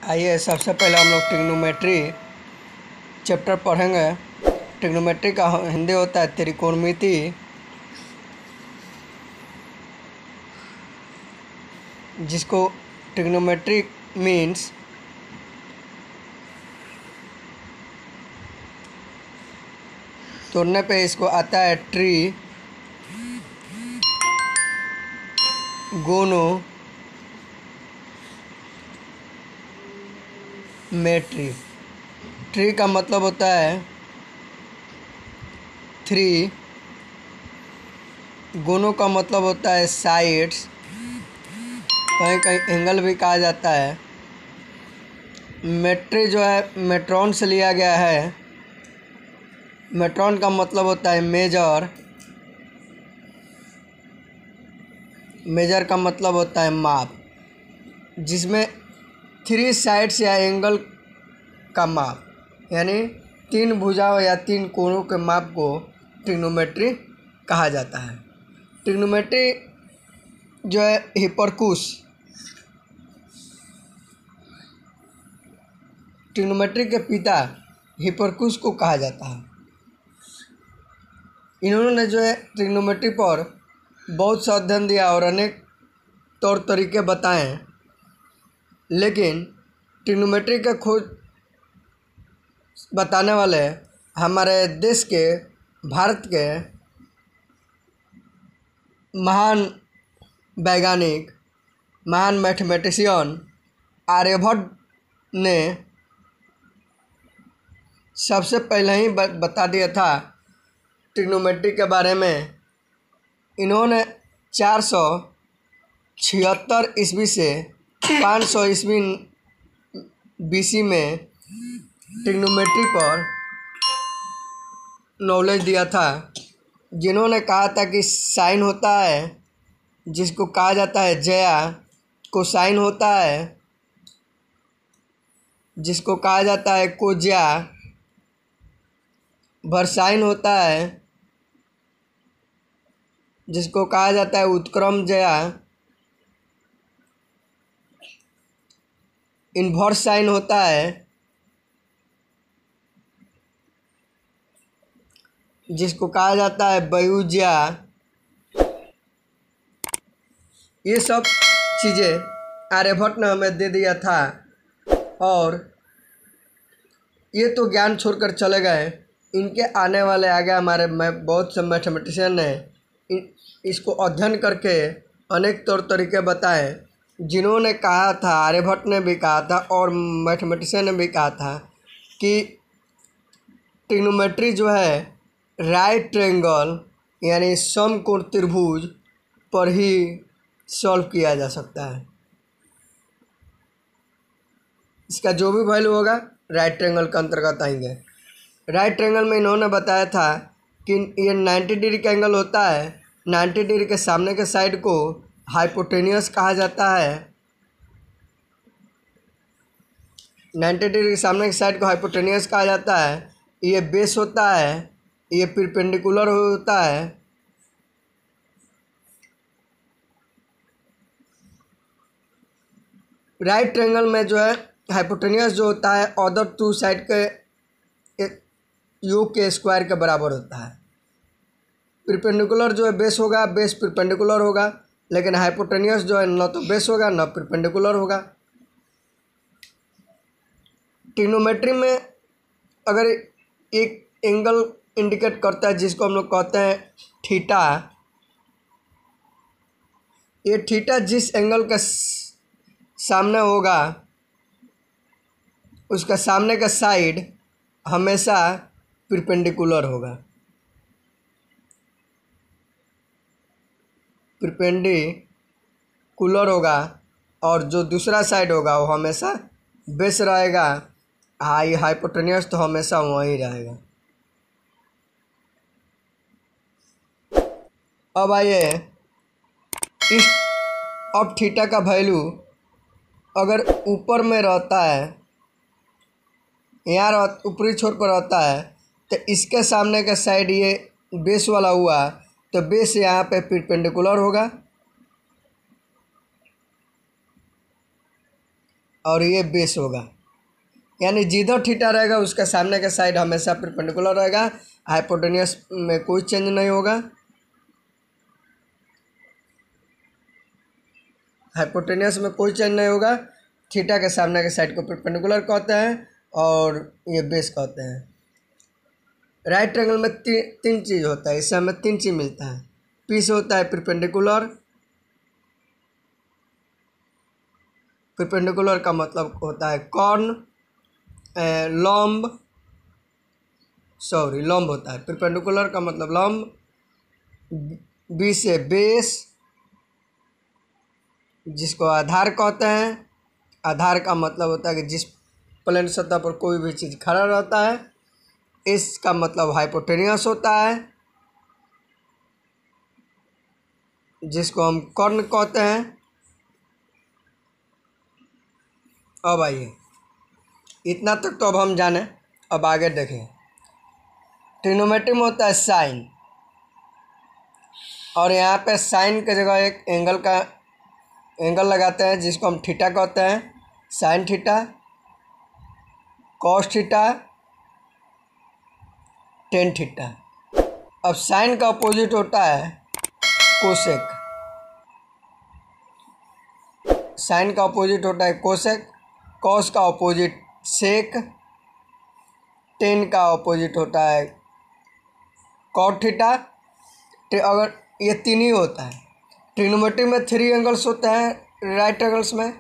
आइए सबसे पहले हम लोग ट्रिग्नोमेट्री चैप्टर पढ़ेंगे। ट्रिग्नोमेट्री का हिंदी होता है त्रिकोणमिति। जिसको ट्रिग्नोमेट्री मीन्स तोड़ने पे इसको आता है ट्री गोनो मेट्री। ट्री का मतलब होता है थ्री, गोनो का मतलब होता है साइड्स, कहीं कहीं एंगल भी कहा जाता है। मेट्री जो है मेट्रॉन से लिया गया है। मेट्रॉन का मतलब होता है मेजर, मेजर का मतलब होता है माप, जिसमें थ्री साइड्स या एंगल का माप, यानी तीन भुजाओं या तीन कोणों के माप को ट्रिग्नोमेट्री कहा जाता है। ट्रिग्नोमेट्री जो है हिपरकुस, ट्रिग्नोमेट्री के पिता हिपरकुस को कहा जाता है। इन्होंने जो है ट्रिग्नोमेट्री पर बहुत सा अध्ययन दिया और अनेक तौर तरीके बताए, लेकिन ट्रिग्नोमेट्री के खोज बताने वाले हमारे देश के, भारत के महान वैज्ञानिक, महान मैथमेटिशियन आर्यभट्ट ने सबसे पहले ही बता दिया था ट्रिग्नोमेट्री के बारे में। इन्होंने 476 ईस्वी से 500 ईस्वी BC में ट्रिग्नोमेट्री पर नॉलेज दिया था। जिन्होंने कहा था कि साइन होता है जिसको कहा जाता है जया, कोसाइन होता है जिसको कहा जाता है कोज्या, वर्साइन होता है जिसको कहा जाता है उत्क्रम जया, इन्वर्स साइन होता है जिसको कहा जाता है बयुज्या। ये सब चीज़ें आर्यभट्ट ने हमें दे दिया था, और ये तो ज्ञान छोड़कर चले गए। इनके आने वाले आगे हमारे बहुत से मैथमेटिशियन ने इसको अध्ययन करके अनेक तौर तरीके बताए, जिन्होंने कहा था, आर्यभट्ट ने भी कहा था और मैथमेटिशियन ने भी कहा था कि ट्रिग्नोमेट्री जो है राइट ट्रायंगल यानी समकोण त्रिभुज पर ही सॉल्व किया जा सकता है। इसका जो भी वैल्यू होगा राइट ट्रायंगल के अंतर्गत आएंगे। राइट ट्रायंगल में इन्होंने बताया था कि ये 90 डिग्री का एंगल होता है। 90 डिग्री के सामने के साइड को हाइपोटेनियस कहा जाता है। 90 डिग्री के सामने के साइड को हाइपोटेनियस कहा जाता है। ये बेस होता है, ये परपेंडिकुलर होता है। राइट ट्रायंगल में जो है हाइपोटेनियस जो होता है अदर टू साइड के योग के स्क्वायर के बराबर होता है। परपेंडिकुलर जो है बेस होगा, बेस परपेंडिकुलर होगा, लेकिन हाइपोटेनियस जो है न तो बेस होगा न परपेंडिकुलर होगा। ट्रिग्नोमेट्री में अगर एक एंगल इंडिकेट करता है जिसको हम लोग कहते हैं थीटा, ये थीटा जिस एंगल का सामने होगा उसका सामने का साइड हमेशा परपेंडिकुलर होगा, परपेंडिकुलर होगा, और जो दूसरा साइड होगा वो हमेशा बेस रहेगा। हाइपोटेनियस तो हमेशा वहीं रहेगा। अब आइए इस अब थीटा का वैल्यू अगर ऊपर में रहता है, यहाँ ऊपरी छोर पर रहता है, तो इसके सामने का साइड ये बेस वाला हुआ, तो बेस यहाँ पे परपेंडिकुलर होगा। और ये बेस होगा। यानी जिधर थीटा रहेगा उसका सामने का साइड हमेशा परपेंडिकुलर रहेगा। हाइपोटेनियस में कोई चेंज नहीं होगा। हाइपोटेनियस में कोई चेंज नहीं होगा। थीटा के सामने के साइड को परपेंडिकुलर कहते हैं और ये बेस कहते हैं। राइट ट्रायंगल में तीन चीज़ होता है। इससे हमें तीन चीज़ मिलता है। पी से होता है परपेंडिकुलर। परपेंडिकुलर का मतलब होता है कॉर्न। लंब होता है। परपेंडिकुलर का मतलब लंब। बी से बेस, जिसको आधार कहते हैं। आधार का मतलब होता है कि जिस प्लेन सतह पर कोई भी चीज़ खड़ा रहता है। इसका मतलब हाइपोटेनियस होता है, जिसको हम कर्ण कहते हैं। अब आइए, इतना तक तो अब हम जाने। अब आगे देखें। ट्रिग्नोमेट्री में होता है साइन, और यहाँ पे साइन की जगह एक एंगल लगाते हैं जिसको हम थीटा कहते हैं। Sine theta, cos theta, tan theta. अब साइन का अपोजिट होता है कोसेक। साइन का अपोजिट होता है कोसेक। कॉस का अपोजिट सेक। टेन का अपोजिट होता है कॉट थीटा। अगर ये तीन ही होता है। ट्रिग्नोमेट्री में थ्री एंगल्स होते हैं। राइट एंगल्स में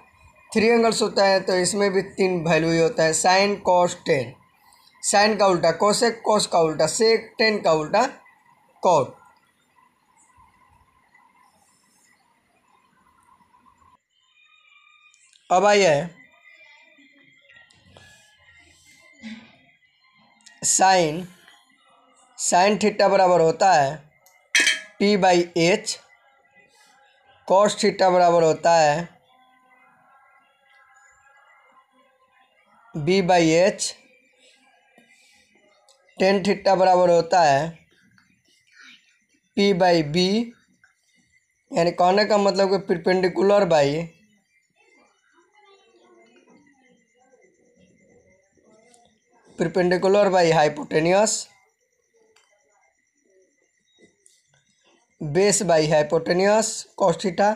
थ्री एंगल्स होता है, तो इसमें भी तीन वैल्यू ही होता है। Sign, cos, ten. साइन का उल्टा कोसेक, कॉस का उल्टा सेक, टेन का उल्टा कॉट। अब आइए, साइन थीटा बराबर होता है P by H. Cos theta बराबर होता है B by H. Tan theta बराबर होता है पी बाई बी। यानी कहने का मतलब कि perpendicular by hypotenuse, base by hypotenuse cos theta.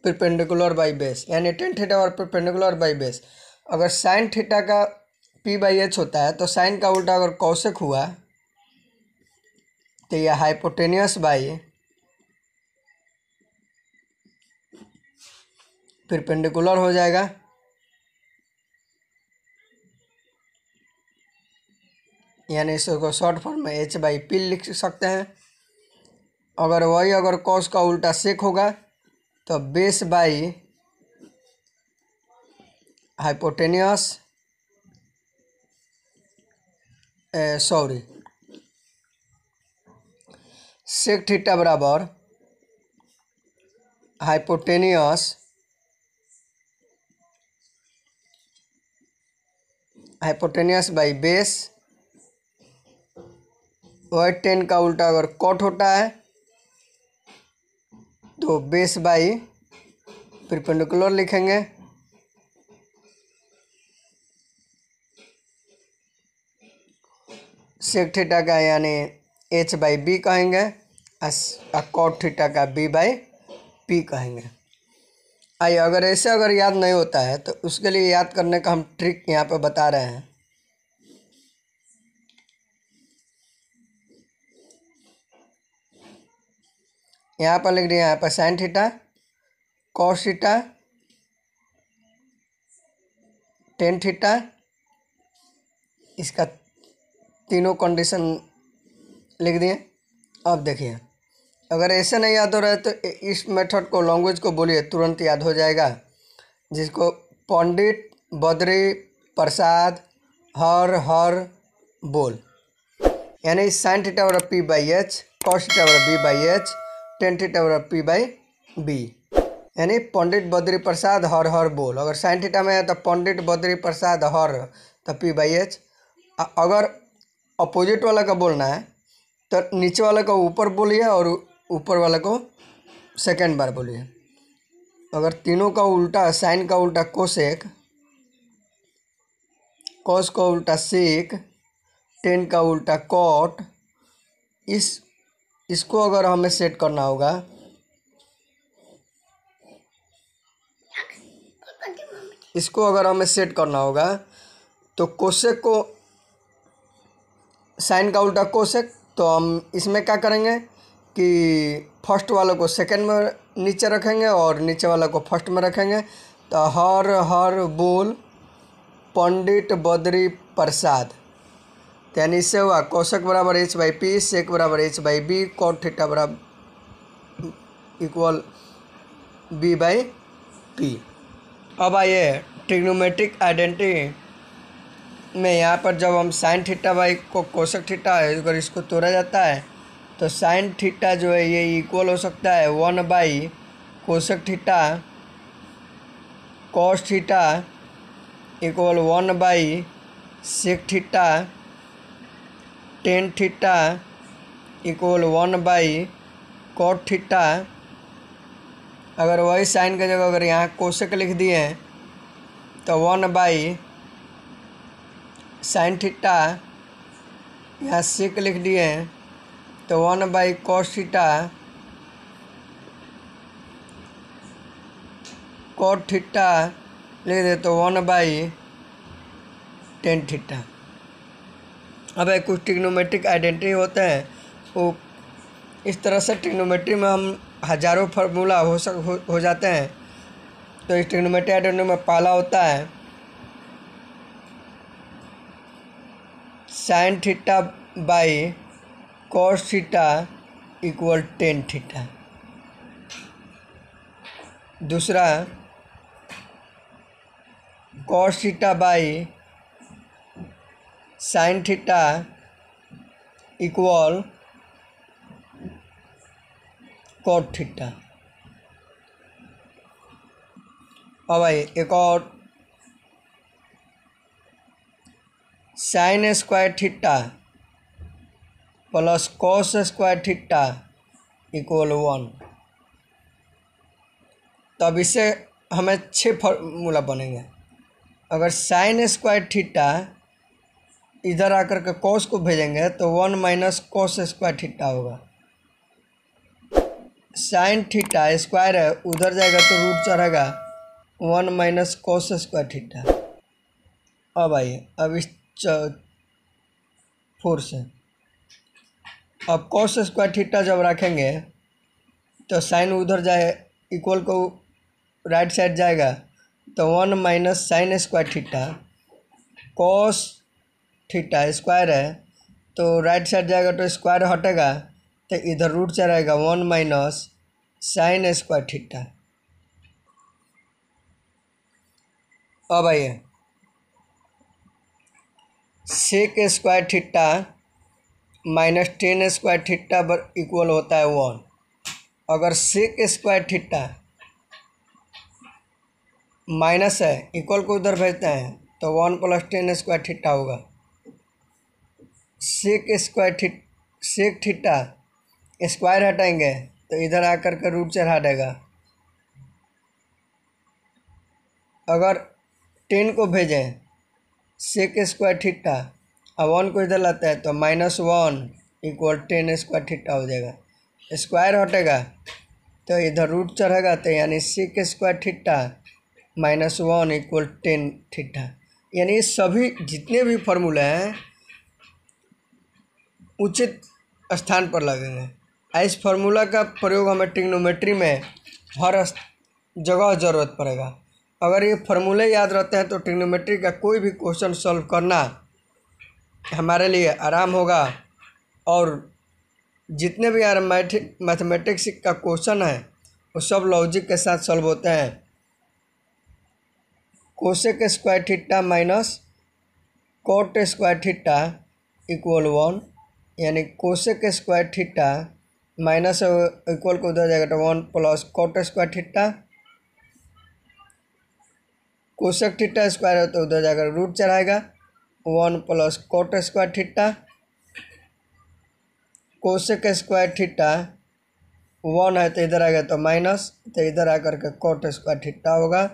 Perpendicular by base, यानी टेन थीटा और परपेंडिकुलर बाई बेस। अगर साइन थीटा का पी बाई एच होता है, तो साइन का उल्टा अगर कौशिक हुआ तो यह हाइपोटेनियस बाई परपेंडिकुलर हो जाएगा। यानी इसको शॉर्ट फॉर्म में एच बाई पी लिख सकते हैं। अगर कॉस का उल्टा सेक होगा तो base by hypotenuse sec theta बराबर हाइपोटेनियस बाई बेस। वही टेन का उल्टा अगर कॉट होता है तो बेस बाई परपेंडिकुलर लिखेंगे। सेक थीटा का यानी एच बाई बी कहेंगे, और कॉट थीटा का बी बाई पी कहेंगे। आइए, अगर याद नहीं होता है तो उसके लिए याद करने का हम ट्रिक यहाँ पे बता रहे हैं। यहाँ पर लिख दिया, यहाँ पर sine theta, cos theta, tan theta. इसका तीनों कंडीशन लिख दिए। अब देखिए, अगर ऐसे नहीं याद हो रहा है तो इस मेथड को, लैंग्वेज को बोलिए, तुरंत याद हो जाएगा। जिसको पंडित बद्री प्रसाद हर बोल। यानी साइन थीटा बराबर P by H, cos theta बराबर B by H, tan theta बराबर पी बाई बी। यानी पंडित बद्री प्रसाद हर हर बोल। अगर साइन थीटा में है तो पंडित बद्री प्रसाद हर, तो P/H। अगर अपोजिट वाला का बोलना है तो नीचे वाले को ऊपर बोलिए और ऊपर वाले को सेकेंड बार बोलिए। अगर तीनों का उल्टा, साइन का उल्टा कोसेक, कॉस का उल्टा सेक, टेन का उल्टा कॉट, इसको अगर हमें सेट करना होगा तो कोसेक को, साइन का उल्टा कोसेक, तो हम इसमें क्या करेंगे कि फर्स्ट वाले को सेकंड में नीचे रखेंगे और नीचे वाला को फर्स्ट में रखेंगे। तो हर हर बोल पंडित बद्री प्रसाद, यानी इससे हुआ कोसेक बराबर H/P, सेक बराबर H/B, कॉट थीटा बराबर इक्वल B/P। अब आइए ट्रिग्नोमेट्रिक आइडेंटिटी में, यहाँ पर जब हम साइन थीटा बाई को कोसेक थीटा है, अगर इसको तोड़ा जाता है तो साइन थीटा जो है ये इक्वल हो सकता है 1 cosec theta cos theta equal 1 sec theta tan theta equal 1 cot theta. अगर वही साइन की जगह अगर यहाँ कोसेक लिख दिए हैं तो 1 साइन थीटा, यहाँ सेक लिख दिए हैं तो 1 कॉस थीटा, कॉट थीटा लिख दे तो 1 टेन थीटा। अब कुछ ट्रिग्नोमेट्रिक आइडेंटिटी होते हैं, वो इस तरह से ट्रिग्नोमेट्री में हम हजारों फार्मूला हो जाते हैं। तो इस ट्रिग्नोमेट्रिक आइडेंटिटी में पहला होता है sine theta by cos theta equal tan theta. दूसरा cos theta by sine theta equal cot theta. अब भाई एक और sine square theta plus cos square theta equal 1। तब इससे हमें 6 फार्मूला बनेंगे। अगर साइन स्क्वायर थीटा इधर आकर के कॉस को भेजेंगे तो 1 - कॉस स्क्वायर थीटा होगा। साइन थीटा स्क्वायर है, उधर जाएगा तो रूट चढ़ेगा 1 - कॉस स्क्वायर थीटा। अब आइए अब इस 4 से अब कॉस स्क्वायर थीटा जब रखेंगे तो साइन उधर जाए, इक्वल को राइट साइड जाएगा तो 1 - sign square theta, cos theta square है तो राइट साइड जाएगा तो स्क्वायर हटेगा तो इधर रूट चढ़ेगा 1 - साइन स्क्वायर थीटा। अब आइए sec square theta minus tan square theta equal होता है 1। अगर सेक स्क्वायर थीटा माइनस है, इक्वल को उधर भेजते हैं तो 1 + टेन स्क्वायर थीटा होगा। सेक थीटा स्क्वायर हटाएंगे तो इधर आकर के रूट चढ़ा देगा। अगर 10 को भेजें सेक स्क्वायर थीटा और 1 को इधर लाता है तो -1 इक्वल टेन स्क्वायर थीटा हो जाएगा। स्क्वायर हटेगा तो इधर रूट चढ़ेगा तो यानी sec square theta -1 equal tan theta. यानी सभी जितने भी फार्मूले हैं उचित स्थान पर लगेंगे। इस फार्मूला का प्रयोग हमें ट्रिग्नोमेट्री में हर जगह ज़रूरत पड़ेगा। अगर ये फार्मूले याद रहते हैं तो ट्रिग्नोमेट्री का कोई भी क्वेश्चन सॉल्व करना हमारे लिए आराम होगा। और जितने भी मैथमेटिक्स का क्वेश्चन है वो सब लॉजिक के साथ सॉल्व होते हैं। Cosec square theta minus cot square theta equal 1, यानी cosec square theta minus equal को उधर जाएगा तो 1 + cot square theta cosec theta square है तो उधर जाकर रूट चढ़ाएगा, 1 plus cot square theta, cosec square theta 1 है तो इधर आएगा तो माइनस, तो इधर आकर के कोट स्क्वायर थीटा होगा,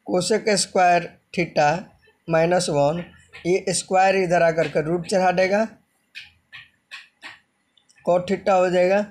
कोसेक स्क्वायर थीटा -1, ये स्क्वायर इधर आकर के रूट चढ़ा देगा, कोट थीटा हो जाएगा।